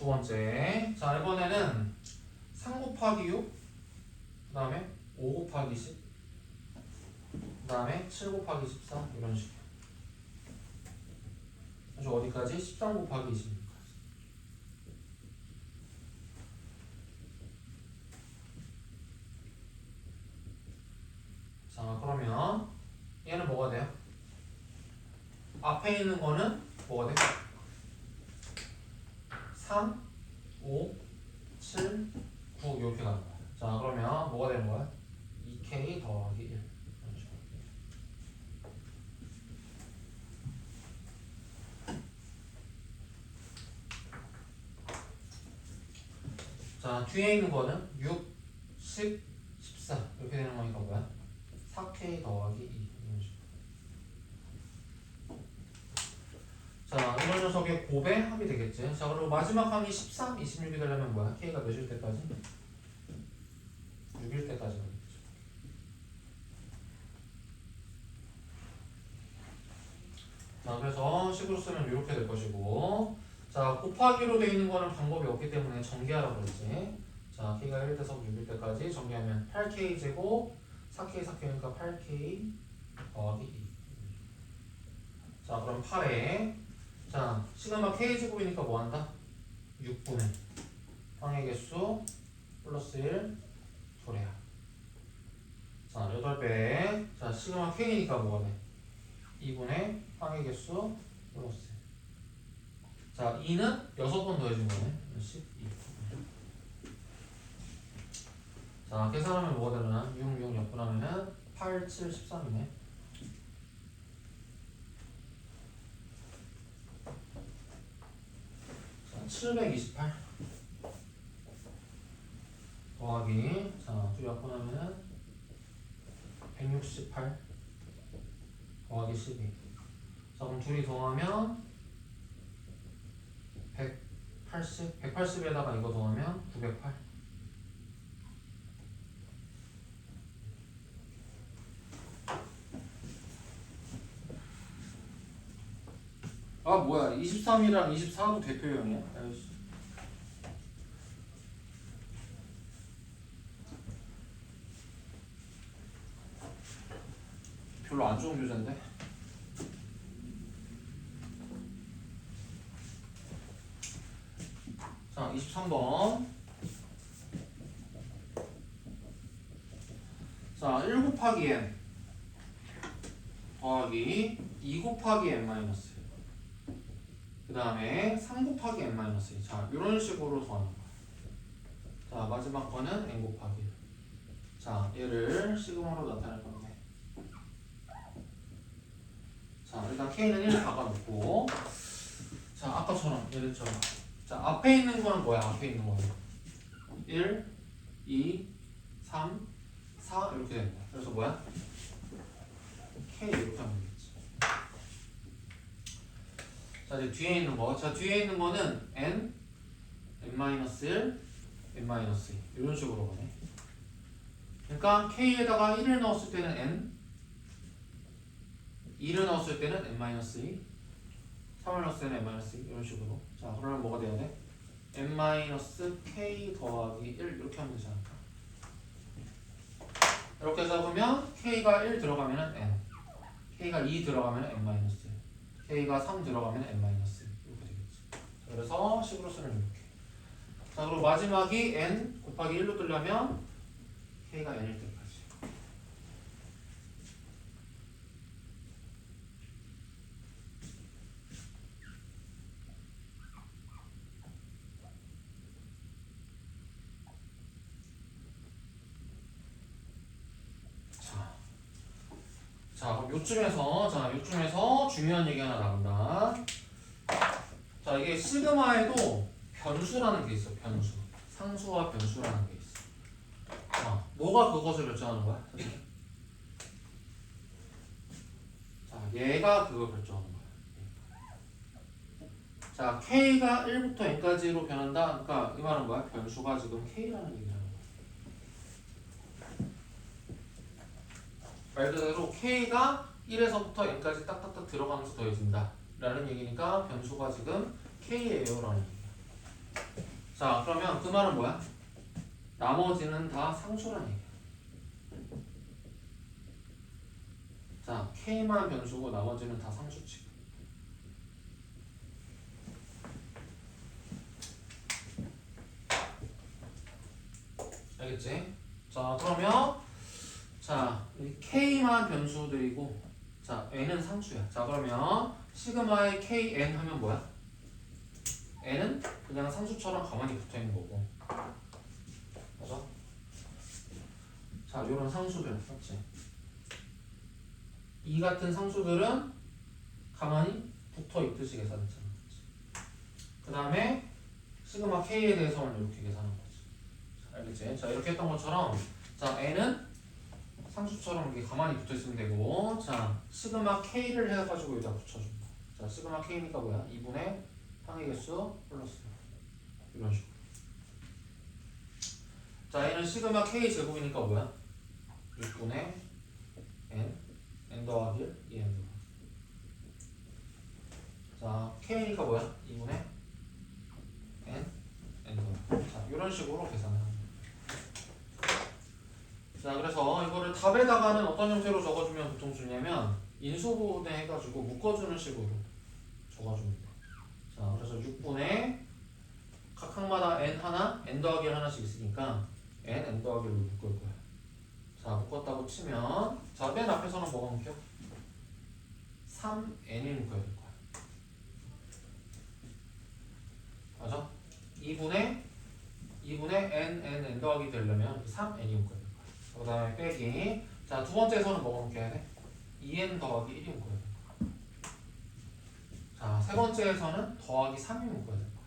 두 번째. 자, 이번에는 3 곱하기 6, 그 다음에 5 곱하기 10, 그 다음에 7 곱하기 14, 이런 식이에요. 그래서 어디까지? 13 곱하기 20. 자, 그러면 얘는 뭐가 돼요? 앞에 있는 거는 뭐가 돼? 3, 5, 7, 9 이렇게 가는 거야. 자, 그러면 뭐가 되는 거야? 2k 더하기 1. 이런 식으로. 자, 뒤에 있는 거는 6, 10, 14 이렇게 되는 거니까 뭐야? 4k 더하기 2 이런 식으로. 자, 이런 녀석의 곱의 합이 되겠지. 자, 그리고 마지막 항이 13, 26이 되려면 뭐야? k가 몇일 때까지? 6일 때까지 가겠지. 자, 그래서 식으로 쓰면 이렇게 될 것이고, 자, 곱하기로 되어 있는 거는 방법이 없기 때문에 전개하라고 그랬지. 자, k가 1일 때서 6일 때까지 전개하면 8k 제곱 4k 4k니까 8k 더하기 2. 자, 그럼 8에 자, 시그마 k 제곱이니까 뭐 한다? 6분의 항의 개수 플러스 1 소래야. 자, 8배. 자, 시그마 k니까 뭐가 돼? 2분의 항의 개수 플러스 1. 자, 2는 6번 더해진 거네. 12. 자, 계산하면 뭐가 되나? 6, 6 약분하면은 8, 7, 13이네. 자, 728 더하기, 자, 둘 약분하면은 168 더하기 12. 자, 그럼 둘이 더하면 180, 180에다가 이거 더하면 908. 아, 뭐야, 23이랑 24도 대표형이야? 아이씨. 별로 안 좋은 교재인데. 자, 23번. 자, 1 곱하기 n 더하기 2 곱하기 n 마이너스, 그 다음에 3 곱하기 n 마이너스 2. 자, 이런 식으로 더하는 거야. 자, 마지막 거는 n 곱하기 1. 자, 얘를 시그마로 나타낼 건데. 자, 일단 k는 1 박아놓고, 자, 아까처럼 얘들처럼, 자, 앞에 있는 거는 뭐야? 앞에 있는 거는 1, 2, 3, 4 이렇게 됩니다. 그래서 뭐야? k 이렇게 하면 되겠지. 자, 이제 뒤에 있는 거. 자, 뒤에 있는 거는 n, n-1, n-2 이런 식으로 가네. 그러니까 k에다가 1을 넣었을 때는 n, 2를 넣었을 때는 n-2, 3을 넣었을 때는 n-2 이런 식으로. 자, 그러면 뭐가 돼야 돼? n-k 더하기 1 이렇게 하면 되지 않을까? 이렇게 잡으면 k가 1 들어가면 n, k가 2 들어가면 n-1, k가 3 들어가면 n-1 이렇게 되겠지. 그래서 식으로 쓰면 이렇게. 자, 그리고 마지막이 n 곱하기 1로 뜨려면 k가 n일 때까지. 자, 그럼 요쯤에서 중요한 얘기 하나 나온다. 자, 이게 시그마에도 변수라는 게 있어. 변수. 상수와 변수라는 게 있어. 뭐가 그것을 결정하는 거야? 자, 얘가 그걸 결정하는 거야. 자, k가 1부터 n까지로 변한다. 그러니까 이 말은 뭐야? 변수가 지금 k라는 얘기라는 거야. 말 그대로 k가 1에서부터 n까지 딱딱딱 들어가면서 더해진다 라는 얘기니까 변수가 지금 k예요 라는 얘기야. 자, 그러면 그 말은 뭐야? 나머지는 다 상수란 얘기야. 자, K만 변수고 나머지는 다 상수치. 알겠지? 자, 그러면 자, 이 K만 변수들이고 자, N은 상수야. 자, 그러면 시그마의 KN 하면 뭐야? N은 그냥 상수처럼 가만히 붙어있는 거고. 맞아? 자, 요런 상수들 맞지? 이 같은 상수들은 가만히 붙어있듯이 계산했잖아. 그 다음에 시그마 K에 대해서는 이렇게 계산한 거지. 자, 알겠지? 자, 이렇게 했던 것처럼 자, N은 상수처럼 이렇게 가만히 붙어있으면 되고 자, 시그마 K를 해가지고 여기다 붙여준다. 자, 시그마 K니까 뭐야? 2분의 항의 개수 플러스 이런 식으로. 자, 얘는 시그마 K 제곱이니까 뭐야? 6분의 N 더하기 1, 2N 더하기. 자, K니까 뭐야? 2분의 N 더하기. 자, 이런 식으로 계산을 합니다. 자, 그래서 이거를 답에다가는 어떤 형태로 적어주면 보통 주냐면 인수분해 해가지고 묶어주는 식으로 적어줍니다. 자, 그래서 6분의 각 항마다 n 하나, n 더하기 1 하나씩 있으니까 n 더하기 1로 묶을 거야. 자, 묶었다고 치면 자, 맨 앞에서는 뭐가 묶여? 3n이 묶여야 될 거야. 맞아? 2분의 n 더하기 되려면 3n이 묶여야 될 거야. 그 다음에 빼기. 자, 두 번째에서는 뭐가 묶여야 돼? 2n 더하기 1이 묶여야 될 거야. 자, 세 번째에서는 더하기 3이 묶여야 될 거야.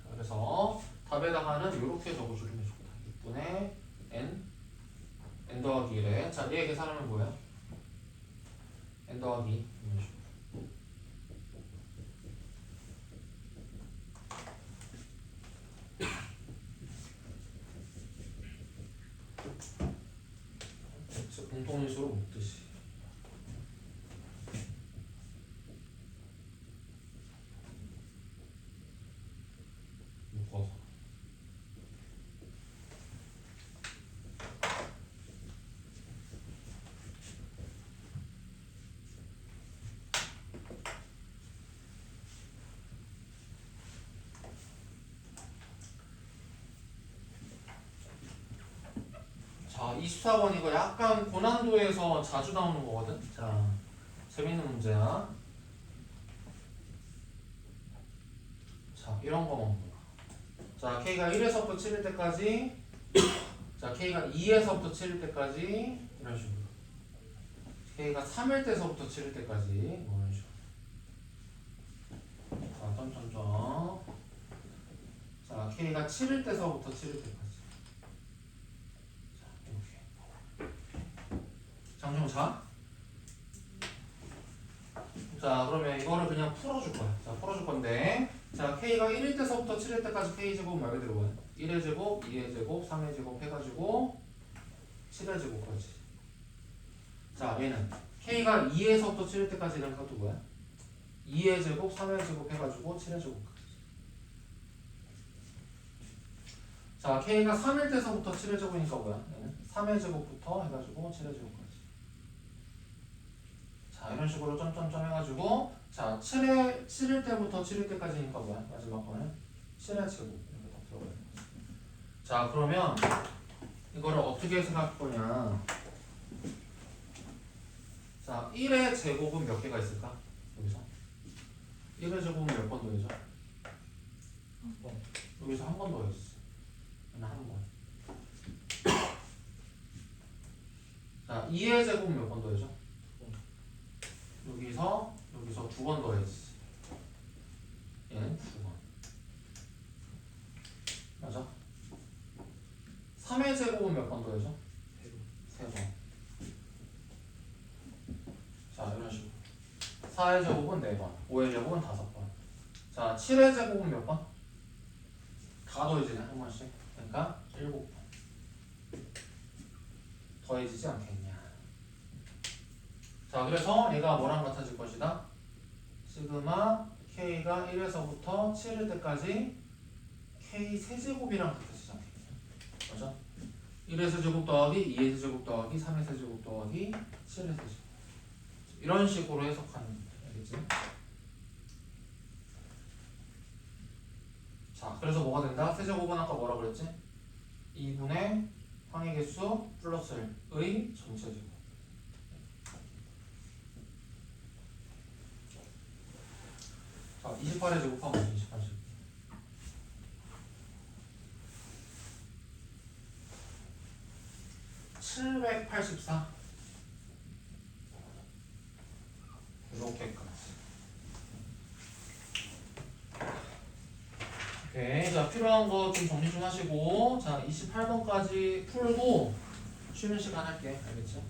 자, 그래서 답에다가는 이렇게 적어주면 좋다. 6분의 n 더하기 1에 자, 얘 계산하면 뭐야? n 더하기 2 이런 식으로. 공통인수로 묶듯이. 묶어서. 자, 24번 이거 약간 고난도에서 자주 나오는 거거든. 자, 재밌는 문제야. 자, 이런 거만 보라. 자, K가 1에서부터 7일 때까지. 자, K가 2에서부터 7일 때까지. 이런 식으로. K가 3일 때서부터 7일 때까지. 뭐 이런 식으로. 자, 점점점. 자, K가 7일 때서부터 7일 때까지. 잠시만 자. 자, 그러면 이거를 그냥 풀어줄 거야. 자, 풀어줄 건데. 자, K가 1일 때서부터 7일 때까지 K제곱 말 그대로 뭐야? 1의 제곱, 2의 제곱, 3의 제곱 해가지고 7의 제곱까지. 자, 얘는 K가 2에서부터 7일 때까지 이런 것도 뭐야? 2의 제곱, 3의 제곱 해가지고 7의 제곱까지. 자, K가 3일 때서부터 7의 제곱이니까 뭐야? 얘는 3의 제곱부터 해가지고 7의 제곱까지. 자, 이런 식으로 점점점 해가지고 자, 7일 때부터 7일 때까지니까 뭐야? 마지막 거는 7의 제곱 이렇게 다 들어가야 돼. 자, 그러면 이거를 어떻게 생각할 거냐? 자, 1의 제곱은 몇 개가 있을까? 여기서 1의 제곱은 몇 번 더해져? 여기서 한 번 더했어. 한 번. 자, 2의 제곱은 몇 번 더해져? 여기서 두 번 더했어. 얘는 두 번. 맞아? 3의 제곱은 몇 번 더해져? 세 번. 자, 이런 식으로. 4의 제곱은 4번. 5의 제곱은 5번. 자, 7의 제곱은 몇 번? 다 더해지네, 한 번씩. 그러니까 7번. 더해지지 않겠냐. 자, 그래서 얘가 뭐랑 같아질 것이다? 시그마 K가 1에서부터 7일 때까지 K 세제곱이랑 같아지잖아. 맞아? 1의 세제곱 더하기 2의 세제곱 더하기 3의 세제곱 더하기 7의 세제곱. 이런 식으로 해석하는 거야. 알겠지? 자, 그래서 뭐가 된다? 세제곱은 아까 뭐라 그랬지? 2분의 항의 개수 플러스 1의 전체 제곱. 자, 28의 제곱하면 28 제곱. 784 이렇게까지. 오케이. 자, 필요한 거 좀 정리 좀 하시고, 자, 28번까지 풀고 쉬는 시간 할게. 알겠지?